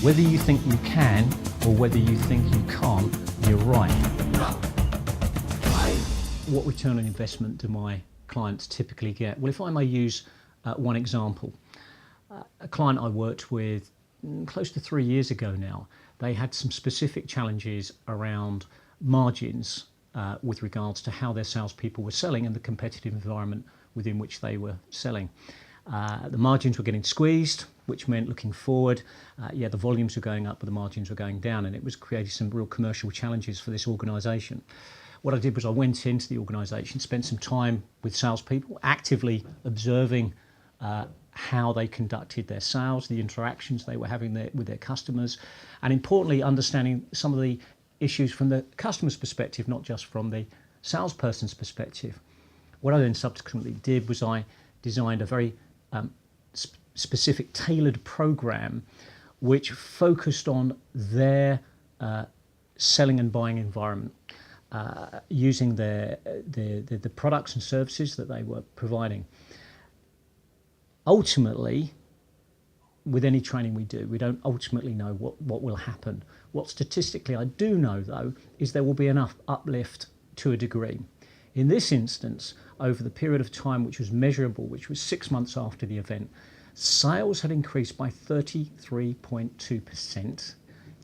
Whether you think you can or whether you think you can't, you're right. What return on investment do my clients typically get? Well, if I may use one example, a client I worked with close to 3 years ago now, they had some specific challenges around margins with regards to how their salespeople were selling and the competitive environment within which they were selling. The margins were getting squeezed, which meant looking forward, the volumes were going up, but the margins were going down, and it was creating some real commercial challenges for this organisation. What I did was I went into the organisation, spent some time with salespeople, actively observing how they conducted their sales, the interactions they were having with their customers, and importantly, understanding some of the issues from the customer's perspective, not just from the salesperson's perspective. What I then subsequently did was I designed a very specific tailored program which focused on their selling and buying environment, using the products and services that they were providing. Ultimately, with any training we do, we don't ultimately know what will happen. What statistically I do know, though, is there will be enough uplift to a degree. In this instance, over the period of time which was measurable, which was 6 months after the event, sales had increased by 33.2%,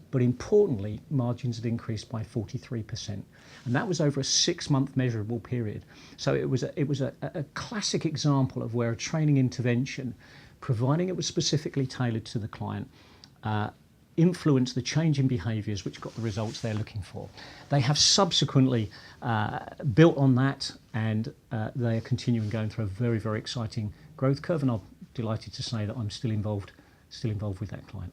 but importantly, margins had increased by 43%. And that was over a 6-month measurable period. So it was a classic example of where a training intervention, providing it was specifically tailored to the client, influenced the change in behaviours which got the results they're looking for. They have subsequently built on that, and they are continuing going through a very, very exciting growth curve, and I'm delighted to say that I'm still involved with that client.